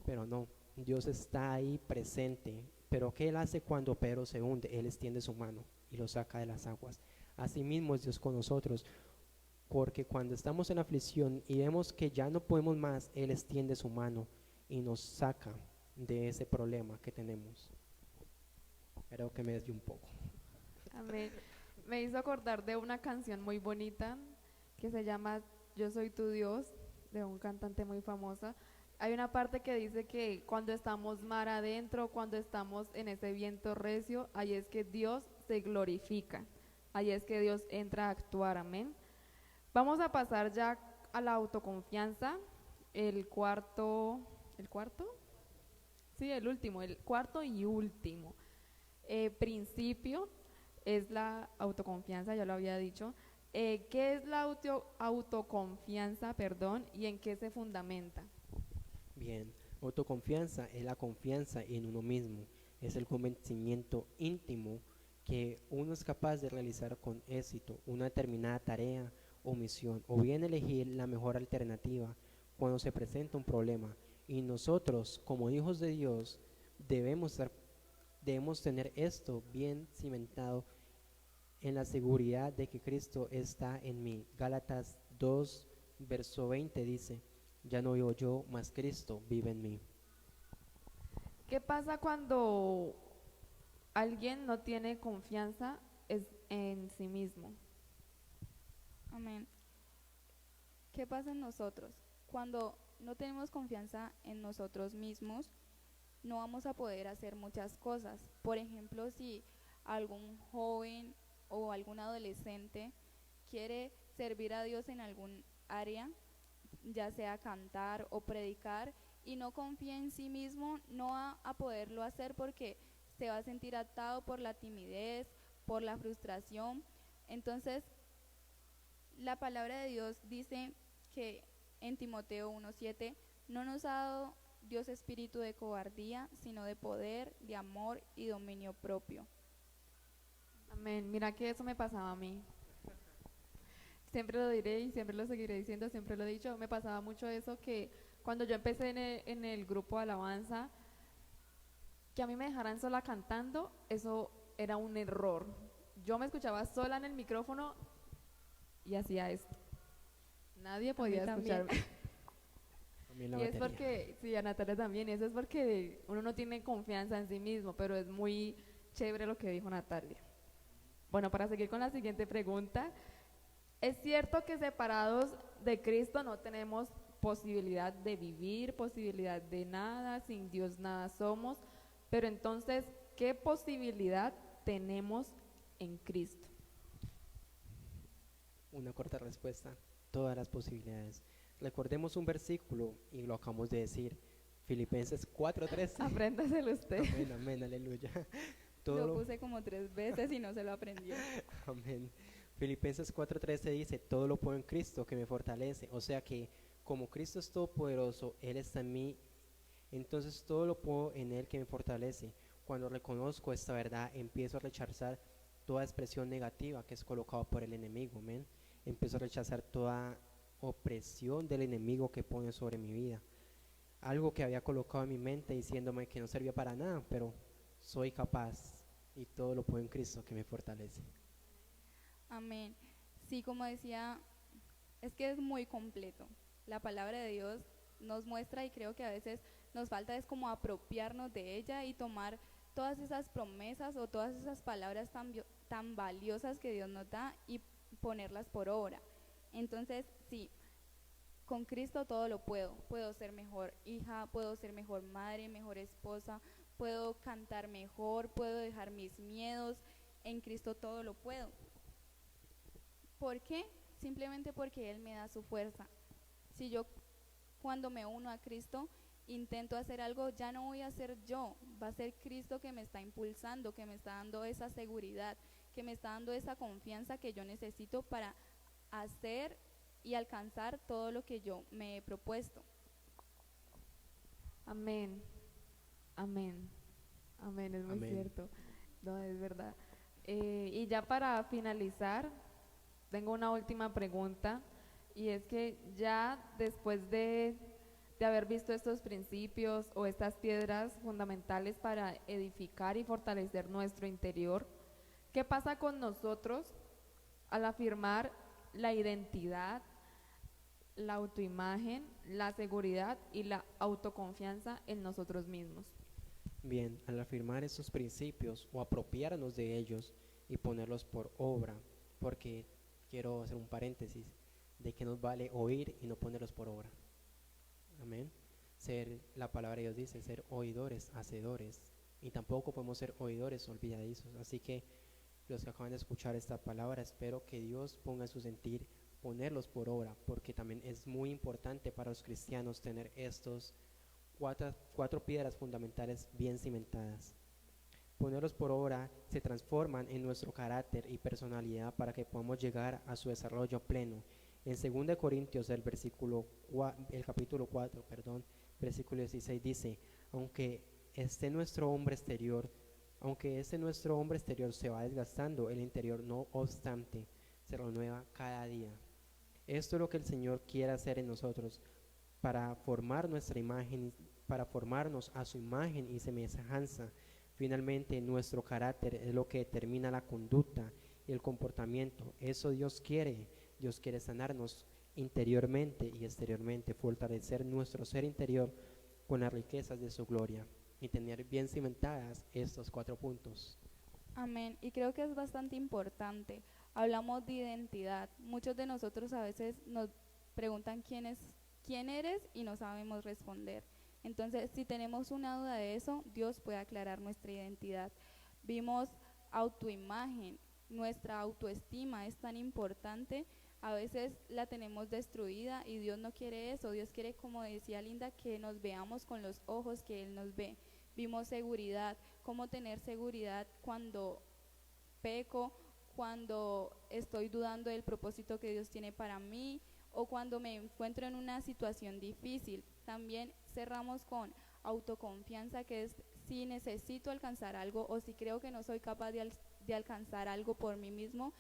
Pero no, Dios está ahí presente. Pero ¿qué Él hace cuando Pedro se hunde? Él extiende su mano y lo saca de las aguas. Así mismo es Dios con nosotros. Porque cuando estamos en aflicción y vemos que ya no podemos más, Él extiende su mano y nos saca de ese problema que tenemos. Creo que me desvié un poco. Amén. Me hizo acordar de una canción muy bonita que se llama Yo soy tu Dios, de un cantante muy famoso. Hay una parte que dice que cuando estamos mar adentro, cuando estamos en ese viento recio, ahí es que Dios se glorifica, ahí es que Dios entra a actuar, amén. Vamos a pasar ya a la autoconfianza, el cuarto, ¿el cuarto? Sí, el último, el cuarto y último principio es la autoconfianza, ya lo había dicho. ¿Qué es la autoconfianza, perdón, y en qué se fundamenta? Bien, autoconfianza es la confianza en uno mismo, es el convencimiento íntimo que uno es capaz de realizar con éxito una determinada tarea o misión, o bien elegir la mejor alternativa cuando se presenta un problema. Y nosotros, como hijos de Dios, debemos tener esto bien cimentado en la seguridad de que Cristo está en mí. Gálatas 2, verso 20 dice, ya no vivo yo, mas Cristo vive en mí. ¿Qué pasa cuando alguien no tiene confianza en sí mismo? Amén. ¿Qué pasa en nosotros? Cuando no tenemos confianza en nosotros mismos, no vamos a poder hacer muchas cosas. Por ejemplo, si algún joven o algún adolescente quiere servir a Dios en algún área, ya sea cantar o predicar, y no confía en sí mismo, no va a poderlo hacer porque se va a sentir atado por la timidez, por la frustración. Entonces, la palabra de Dios dice que en Timoteo 1:7, no nos ha dado Dios espíritu de cobardía, sino de poder, de amor y dominio propio. Amén. Mira que eso me pasaba a mí. Siempre lo diré y siempre lo seguiré diciendo, siempre lo he dicho. Me pasaba mucho eso que cuando yo empecé en el grupo de alabanza, que a mí me dejaran sola cantando, eso era un error. Yo me escuchaba sola en el micrófono y hacía esto. Nadie podía escucharme. También la Y es batería. porque, sí, a Natalia también, y eso es porque uno no tiene confianza en sí mismo, pero es muy chévere lo que dijo Natalia. Bueno, para seguir con la siguiente pregunta, ¿es cierto que separados de Cristo no tenemos posibilidad de vivir, posibilidad de nada, sin Dios nada somos? Pero entonces, ¿qué posibilidad tenemos en Cristo? Una corta respuesta, todas las posibilidades. Recordemos un versículo y lo acabamos de decir, Filipenses 4:13. Apréndaselo usted. Amén, amén, aleluya. Todo Lo lo- puse como 3 veces y no se lo aprendió. Amén. Filipenses 4:13 dice, todo lo puedo en Cristo que me fortalece. O sea que como Cristo es todopoderoso, Él está en mí, entonces todo lo puedo en Él que me fortalece. Cuando reconozco esta verdad, empiezo a rechazar toda expresión negativa que es colocada por el enemigo. Amén. Empiezo a rechazar toda opresión del enemigo que pone sobre mi vida. Algo que había colocado en mi mente diciéndome que no servía para nada, pero soy capaz y todo lo puedo en Cristo que me fortalece. Amén. Sí, como decía, es que es muy completo. La palabra de Dios nos muestra, y creo que a veces nos falta es como apropiarnos de ella y tomar todas esas promesas o todas esas palabras tan valiosas que Dios nos da y ponerlas por obra. Entonces, sí, con Cristo todo lo puedo. Puedo ser mejor hija, puedo ser mejor madre, mejor esposa, puedo cantar mejor, puedo dejar mis miedos. En Cristo todo lo puedo. ¿Por qué? Simplemente porque Él me da su fuerza. Si yo cuando me uno a Cristo intento hacer algo, ya no voy a ser yo, va a ser Cristo que me está impulsando, que me está dando esa seguridad, que me está dando esa confianza que yo necesito para hacer y alcanzar todo lo que yo me he propuesto. Amén, amén, amén, es muy Amén. cierto, no, es verdad. Y ya para finalizar, tengo una última pregunta, y es que ya después de haber visto estos principios o estas piedras fundamentales para edificar y fortalecer nuestro interior, ¿qué pasa con nosotros al afirmar la identidad, la autoimagen, la seguridad y la autoconfianza en nosotros mismos? Bien, al afirmar estos principios o apropiarnos de ellos y ponerlos por obra, porque quiero hacer un paréntesis de que nos vale oír y no ponerlos por obra. Amén. La palabra de Dios dice ser oidores, hacedores, y tampoco podemos ser oidores olvidadizos. Así que los que acaban de escuchar esta palabra, espero que Dios ponga en su sentir ponerlos por obra, porque también es muy importante para los cristianos tener estos cuatro piedras fundamentales bien cimentadas. Ponerlos por obra se transforman en nuestro carácter y personalidad para que podamos llegar a su desarrollo pleno. En 2 Corintios, el capítulo 4, versículo 16 dice, aunque nuestro hombre exterior se va desgastando, el interior no obstante se renueva cada día. Esto es lo que el Señor quiere hacer en nosotros para formar nuestra imagen, para formarnos a su imagen y semejanza. Finalmente, nuestro carácter es lo que determina la conducta y el comportamiento. Eso Dios quiere sanarnos interiormente y exteriormente, fortalecer nuestro ser interior con las riquezas de su gloria y tener bien cimentadas estos 4 puntos. Amén. Y creo que es bastante importante. Hablamos de identidad. Muchos de nosotros a veces nos preguntan quién eres y no sabemos responder. Entonces, si tenemos una duda de eso, Dios puede aclarar nuestra identidad. Vimos autoimagen, nuestra autoestima es tan importante. A veces la tenemos destruida y Dios no quiere eso. Dios quiere, como decía Linda, que nos veamos con los ojos que Él nos ve. Vimos seguridad, cómo tener seguridad cuando peco, cuando estoy dudando del propósito que Dios tiene para mí o cuando me encuentro en una situación difícil. También cerramos con autoconfianza, que es si necesito alcanzar algo o si creo que no soy capaz de alcanzar algo por mí mismo,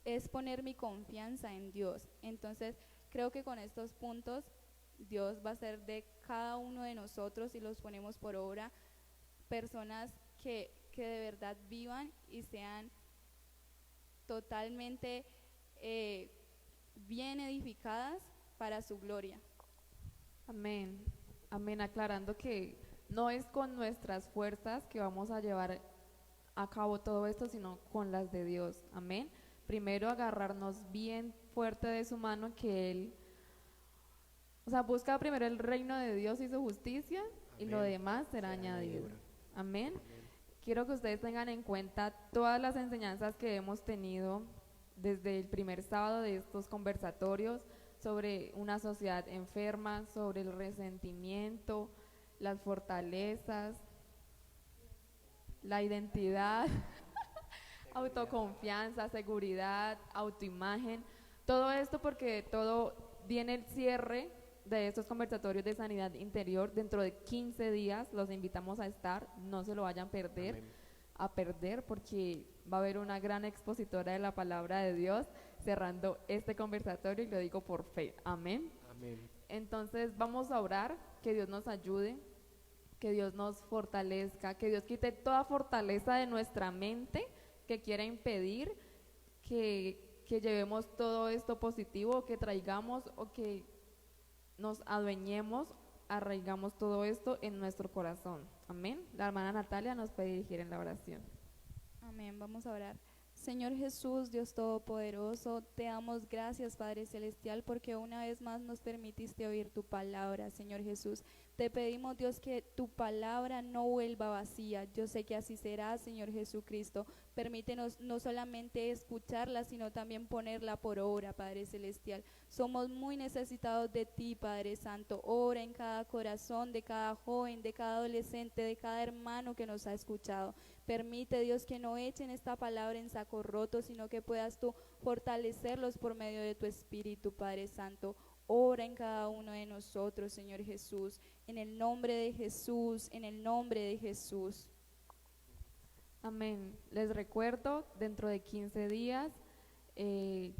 es poner mi confianza en Dios. Entonces, creo que con estos puntos Dios va a ser de cada uno de nosotros, y los ponemos por obra, personas que de verdad vivan y sean totalmente bien edificadas para su gloria. Amén, amén, aclarando que no es con nuestras fuerzas que vamos a llevar a cabo todo esto, sino con las de Dios. Amén. Primero agarrarnos bien fuerte de su mano, que Él, busca primero el reino de Dios y su justicia, y lo Amén. demás será añadido. Amén. Amén. Quiero que ustedes tengan en cuenta todas las enseñanzas que hemos tenido desde el primer sábado de estos conversatorios sobre una sociedad enferma, sobre el resentimiento, las fortalezas, la identidad, autoconfianza, seguridad, autoimagen, todo esto, porque todo viene el cierre de estos conversatorios de sanidad interior dentro de 15 días. Los invitamos a estar, no se lo vayan a perder, porque va a haber una gran expositora de la palabra de Dios cerrando este conversatorio, y lo digo por fe. Amén. Amén. Entonces vamos a orar, que Dios nos ayude, que Dios nos fortalezca, que Dios quite toda fortaleza de nuestra mente que quiera impedir que llevemos todo esto positivo, que traigamos o que nos adueñemos, arraigamos todo esto en nuestro corazón. Amén. La hermana Natalia nos puede dirigir en la oración. Amén. Vamos a orar. Señor Jesús, Dios Todopoderoso, te damos gracias, Padre Celestial, porque una vez más nos permitiste oír tu palabra, Señor Jesús. Te pedimos, Dios, que tu palabra no vuelva vacía. Yo sé que así será, Señor Jesucristo. Permítenos no solamente escucharla, sino también ponerla por obra, Padre Celestial. Somos muy necesitados de ti, Padre Santo. Obra en cada corazón de cada joven, de cada adolescente, de cada hermano que nos ha escuchado. Permite, Dios, que no echen esta palabra en saco roto, sino que puedas tú fortalecerlos por medio de tu Espíritu, Padre Santo. Ora en cada uno de nosotros, Señor Jesús, en el nombre de Jesús, en el nombre de Jesús. Amén. Les recuerdo, dentro de 15 días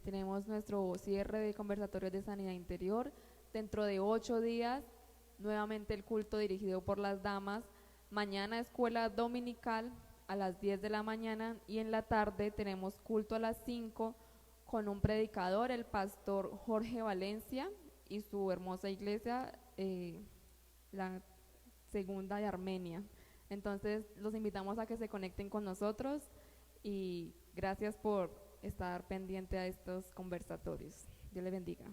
tenemos nuestro cierre de conversatorios de sanidad interior. Dentro de 8 días, nuevamente el culto dirigido por las damas. Mañana escuela dominical a las 10 de la mañana y en la tarde tenemos culto a las 5 con un predicador, el pastor Jorge Valencia y su hermosa iglesia, la segunda de Armenia. Entonces los invitamos a que se conecten con nosotros y gracias por estar pendiente a estos conversatorios. Dios les bendiga.